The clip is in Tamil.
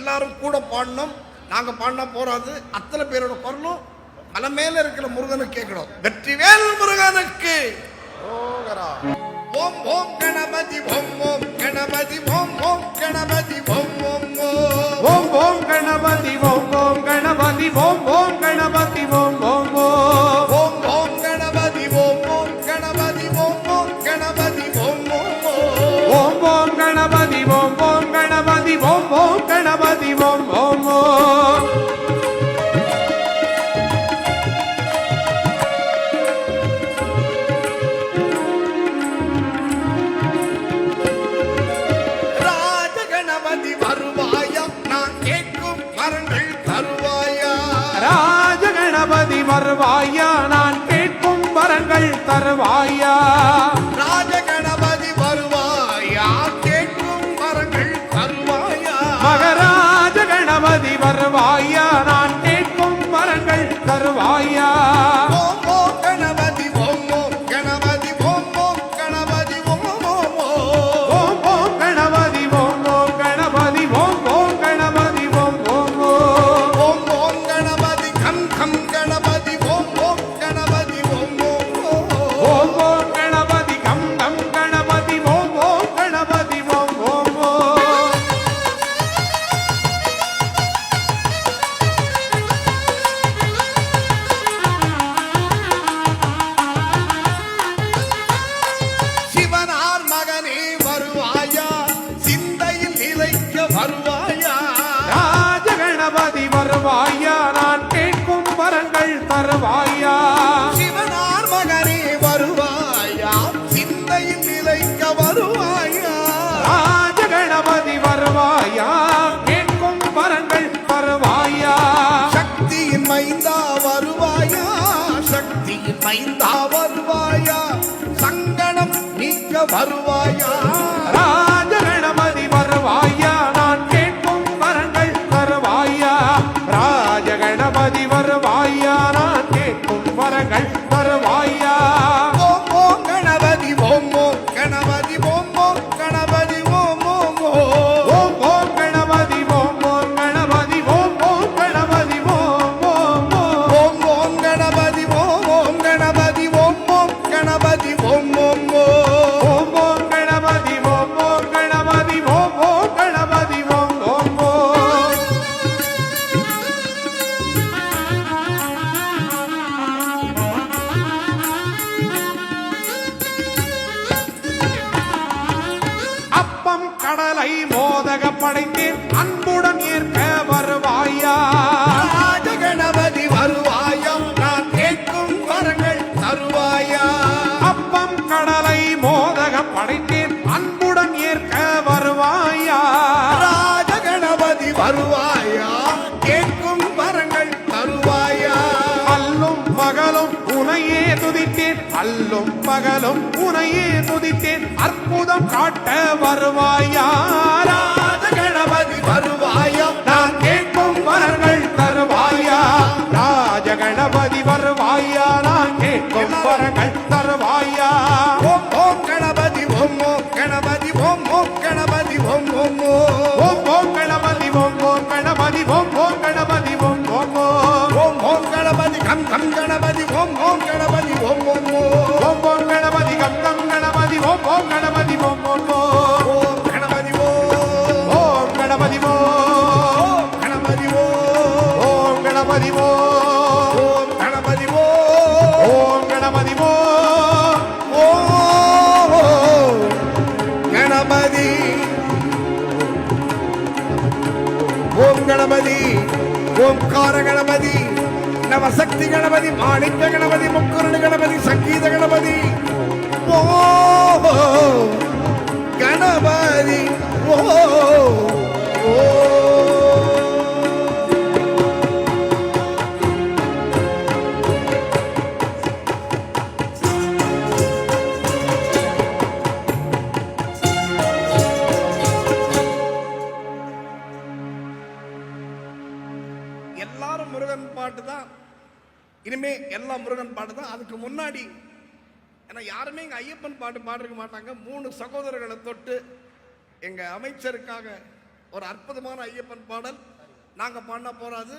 எல்லாரும் கூட பாடணும். நாங்க பாடினா போறாது, அத்தனை பேரோட குரலும் மலை மேல இருக்கிற முருகனுக்கு கேட்கணும். வெற்றிவேல் முருகனுக்கு ஓம் ஓம் கணபதி ஓம் ஓம் கணபதி ஓம் ஓம் கணபதி ஓம் ஓம் ஓம் ஓம் கணபதி ஓம் ஓம் கணபதி ஓம் ஓம் கணபதி ஓம் ஓம் ஓம் ஓம் கணபதி ஓம் ஓம் கணபதி ஓம் ஓம் கணபதி ஓம் ஓம் ஓம் ஓம் கணபதி ஓம் ஓம் கணபதி ஓம் ஓம் கணபதி ஓம் ஓம் வருவாயா, நான் கேட்கும் வரங்கள் தருவாயா. ராஜகணபதி வருவாயா, கேட்கும் வரங்கள் தருவாயா. மகராஜ கணபதி வருவாயா, நான் கேட்கும் வரங்கள் தருவாயா. ஓம் ஓம் கணபதி ஓம் ஓம் கணபதி ஓம் ஓம் கணபதி ஓம் ஓம் ஓம் ஓம் கணபதி ஓம் ஓம் கணபதி ஓம் ஓம் கணபதி ஓம் ஓம் ஓம் ஓம் கணபதி கம் கம் கணபதி ஓம் ஓம் கணபதி ஓம் ஓம் ஓம் ஓம் கணபதி கம் கம் கணபதி ஓம் ஓம் கணபதி ஓம் ஓம் சிவனார் மகனே வருவாயா, சிந்தையில் நிலைக்க வருவாயா. ராஜ கணபதி வருவாயா, நான் கேட்கும் வரங்கள் தருவாயா. சிவனார் மகனே வருவாயா, சிந்தையில் நிலைக்க வருவாயா. ராஜ கணபதி வருவாயா, கேட்கும் வரங்கள் தருவாயா. சக்தியின் மைந்தா வருவாயா, சக்தியின் மைந்தா வருவாயா. சங்கடம் நீக்க வருவாயா. ராஜ கணபதி வருவாயா, நான் கேட்கும் வரங்கள் தருவாயா. ராஜ கணபதி வருவாயா, நான் கேட்கும் வரங்கள் தருவாயா. ஓம் ஓம் கணபதி ஓம் ஓம் கணபதி ஓம் ஓம் கணபதி ஓம் ஓம் ஓம் ஓம் கணபதி ஓம் ஓம் கணபதி ஓம் ஓம் கணபதி ஓம் ஓம் ஓம் ஓம் கணபதி ஓம் ஓம் கணபதி ஓம் ஓம் கணபதி ஓம் ஓம் ஓம் ஓம் கணபதி ஓம் ஓம் கணபதி ஓம் ஓம் கணபதி ஓம் ஓம் அப்பம் கடலை மோதக படைத்தேன், அன்புடன் ஏற்க வருவாயா. ராஜகணபதி வருவாயா, நான் கேட்கும் வரங்கள் தருவாயா. அப்பம் கடலை மோதக படைத்தேன், அன்புடன் ஏற்க வருவாயா. ராஜகணபதி வருவாயா, கேட்கும் வரங்கள் தருவாயா. அல்லும் பகலும் உனையே துதித்தேன், அல்லும் பகலும் உனையே துதித்தேன், அற்புதம் காட்ட வருவாயா. ராஜகணபதி வருவாயா, நான் கேட்கும் வரங்கள் தருவாயா. ராஜ கணபதி வருவாயா, நான் கேட்கும் வரங்கள் தருவாயா. ஓம் ஓம் கணபதி ஓம் ஓம் கணபதி ஓம் ஓம் கணபதி ஓம் ஓம் ஓம் ஓம் கணபதி ஓம் ஓம் கணபதி ஓம் ஓம் கணபதி ஓம் ஓம் ஓம் ஓம் கணபதி கம் கம் கணபதி ஓம் ஓம் கணபதி ஓம் ஓம் ஓம் ஓம் கணபதி கம் கம் கணபதி ஓம் ஓம் கணபதி ஓம் ஓம் ஓம் கணபதி ஓம் கணபதி ஓம் கணபதி ஓம் கணபதி ஓம் கணபதி ஓம் கணபதி ஓம் கணபதி ஓம் கணபதி ஓம்கார கணபதி நவசக்தி கணபதி மாணிக்க கணபதி முக்குருணி கணபதி சங்கீத கணபதி ஓ கணபதி ஓ எல்லாரும் முருகன் பாட்டு தான். இனிமே எல்லாம் முருகன் பாட்டு தான். அதுக்கு முன்னாடி ஏன்னா யாருமே எங்க ஐயப்பன் பாட்டு பாடிருக்க மாட்டாங்க. 3 சகோதரர்களை தொட்டு எங்க அமைச்சருக்காக ஒரு அற்புதமான ஐயப்பன் பாடல் நாங்க பாடினா போறாது.